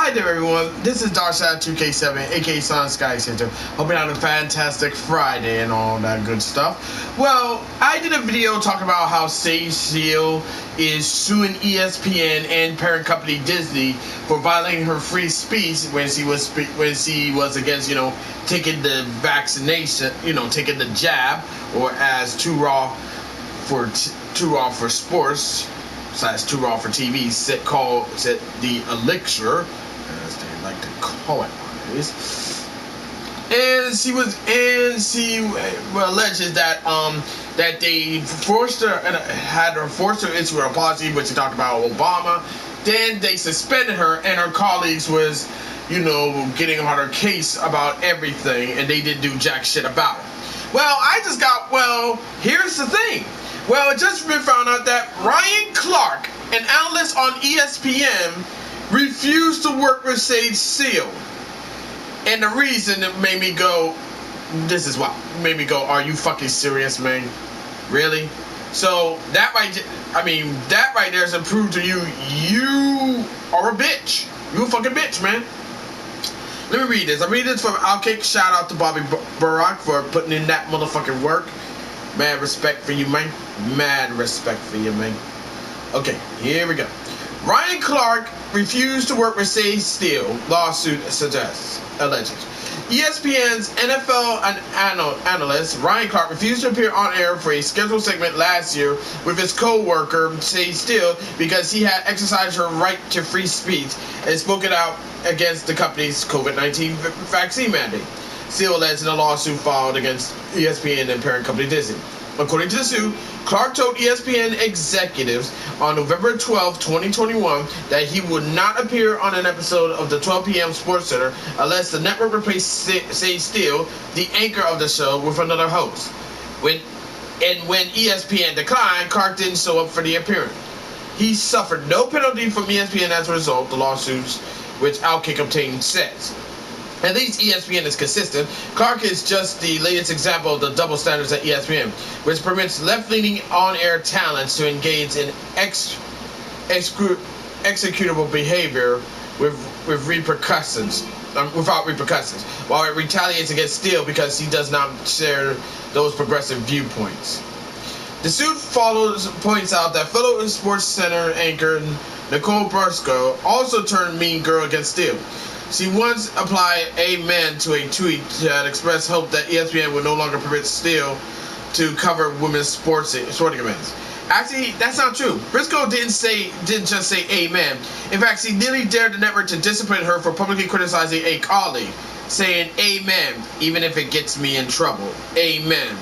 Hi there everyone, this is Darshad2K7 aka Sun Sky Center. Hope you're having a fantastic Friday and all that good stuff. Well, I did a video talking about how Steele is suing ESPN and parent company Disney for violating her free speech when she was against, taking the vaccination, taking the jab, or as Too Raw for sports / Too Raw for TV said the elixir, as they like to call it nowadays. And she alleges that that they forced her and had her forced her into an apology, but she talked about Obama. Then they suspended her, and her colleagues was, getting on her case about everything, and they didn't do jack shit about it. Well, here's the thing. Well, it just been found out that Ryan Clark, an analyst on ESPN, refused to work with Steele. And the reason it made me go, are you fucking serious, man? Really? So that right there is a proof to you are a bitch. You a fucking bitch, man. Let me read this. I read this from Outkick. Shout out to Bobby Barack for putting in that motherfucking work. Mad respect for you, man. Mad respect for you, man. Okay, here we go. Ryan Clark refused to work with Steele. Lawsuit suggests. Alleges. ESPN's NFL analyst Ryan Clark refused to appear on air for a scheduled segment last year with his co-worker Steele because he had exercised her right to free speech and spoken out against the company's COVID-19 vaccine mandate. Steele alleged in a lawsuit filed against ESPN and parent company Disney. According to the suit, Clark told ESPN executives on November 12, 2021 that he would not appear on an episode of the 12 p.m. Sports Center unless the network replaced Steele, the anchor of the show, with another host. When ESPN declined, Clark didn't show up for the appearance. He suffered no penalty from ESPN as a result, the lawsuits which Outkick obtained says. At least ESPN is consistent. Clark is just the latest example of the double standards at ESPN, which permits left-leaning on-air talents to engage in executable behavior without repercussions, while it retaliates against Steele because he does not share those progressive viewpoints. The suit points out that fellow Sports Center anchor Nicole Briscoe also turned mean girl against Steele. She once applied amen to a tweet that expressed hope that ESPN would no longer permit Steele to cover women's sporting events. Actually, that's not true. Briscoe didn't just say amen. In fact, she nearly dared the network to discipline her for publicly criticizing a colleague, saying amen, even if it gets me in trouble. Amen.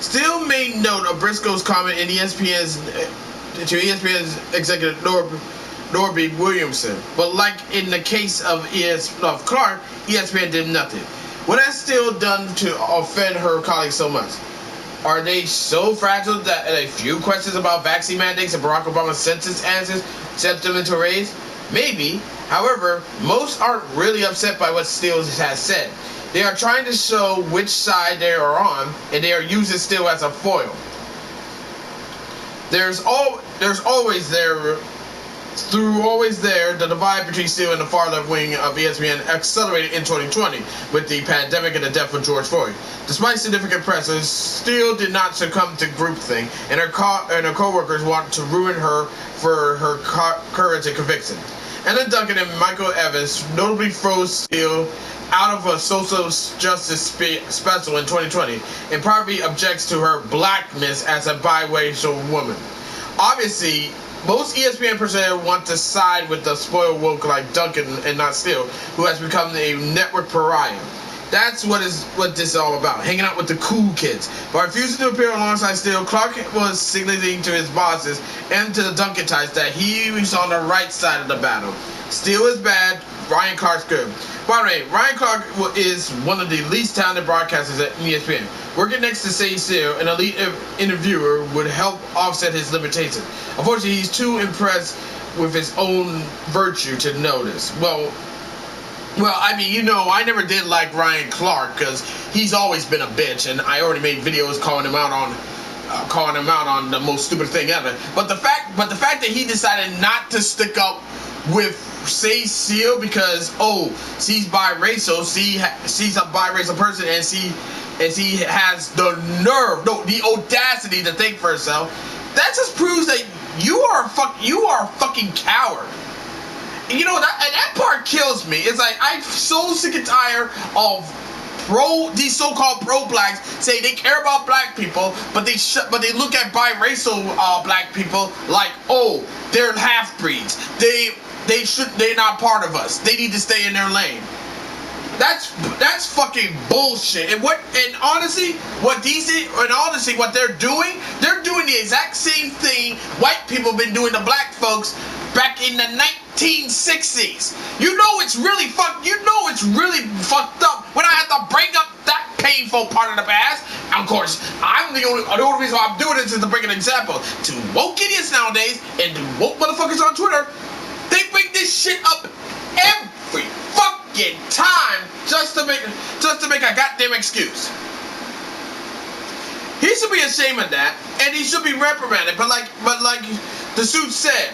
Steele made note of Briscoe's comment in ESPN's executive Norby Williamson, but like in the case of Clark, ESPN did nothing. What has Steele done to offend her colleagues so much? Are they so fragile that a few questions about vaccine mandates and Barack Obama's census answers sent them into a rage? Maybe. However, most aren't really upset by what Steele has said. They are trying to show which side they are on, and they are using Steele as a foil. There's always there, the divide between Steele and the far left wing of ESPN accelerated in 2020 with the pandemic and the death of George Floyd. Despite significant pressure, Steele did not succumb to groupthink, and her co-workers wanted to ruin her for her courage and conviction. Anna Duncan and Michael Evans notably froze Steele out of a social justice special in 2020 and probably objects to her blackness as a biracial woman. Obviously, most ESPN presenters want to side with the spoiled woke like Duncan and not Steele, who has become a network pariah. That's what this is all about, hanging out with the cool kids. By refusing to appear alongside Steele, Clark was signaling to his bosses and to the Duncan types that he was on the right side of the battle. Steele is bad, Ryan Clark's good. By the way, Ryan Clark is one of the least talented broadcasters at ESPN. Working next to Steele, an elite interviewer, would help offset his limitations. Unfortunately, he's too impressed with his own virtue to notice. Well, I never did like Ryan Clark because he's always been a bitch, and I already made videos calling him out on the most stupid thing ever. But the fact that he decided not to stick up with say Steele because she's biracial, she's a biracial person, and she has the nerve, no, the audacity to think for herself. That just proves that you are a fucking coward. You know that part kills me. It's like I'm so sick and tired of these so-called pro-blacks say they care about black people, but they look at biracial black people like, oh, they're half-breeds. They're not part of us. They need to stay in their lane. That's fucking bullshit. And honestly, what they're doing the exact same thing white people been doing to black folks back in the 1960s. You know it's really fucked up when I have to bring up that painful part of the past. Of course, the only reason why I'm doing this is to bring an example to woke idiots nowadays and to woke motherfuckers on Twitter. They bring this shit up every fucking time just to make a goddamn excuse. He should be ashamed of that, and he should be reprimanded. But like the suit said,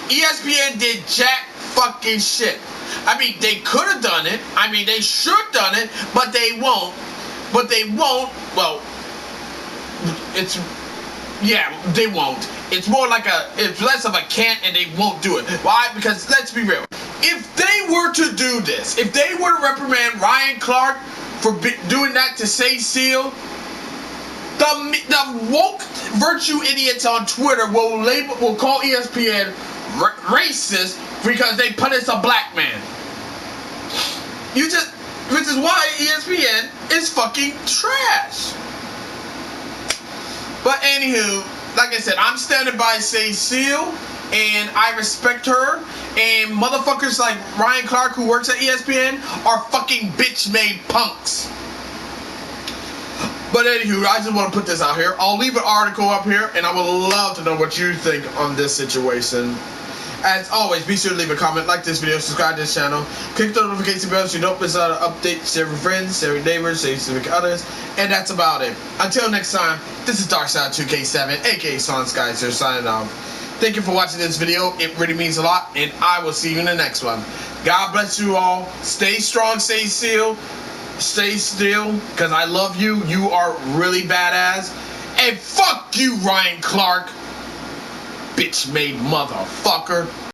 ESPN did jack fucking shit. I mean, they could have done it. I mean, they should have done it, but they won't. Well, they won't. It's more like it's less of a can't, and they won't do it. Why? Because let's be real. If they were to do this, if they were to reprimand Ryan Clark for doing that to say Steele, the woke virtue idiots on Twitter will call ESPN racist because they punish a black man. Which is why ESPN is fucking trash. But anywho, like I said, I'm standing by say Steele, and I respect her. And motherfuckers like Ryan Clark, who works at ESPN, are fucking bitch-made punks. But anywho, I just want to put this out here. I'll leave an article up here, and I would love to know what you think on this situation. As always, be sure to leave a comment, like this video, subscribe to this channel, click the notification bell so you don't miss out on updates, share with friends, share with neighbors, share with others, and that's about it. Until next time, this is Darkside2K7, aka Sonic Skyzer, signing off. Thank you for watching this video. It really means a lot, and I will see you in the next one. God bless you all. Stay strong, stay still, because I love you. You are really badass. And fuck you, Ryan Clark. Bitch-made motherfucker.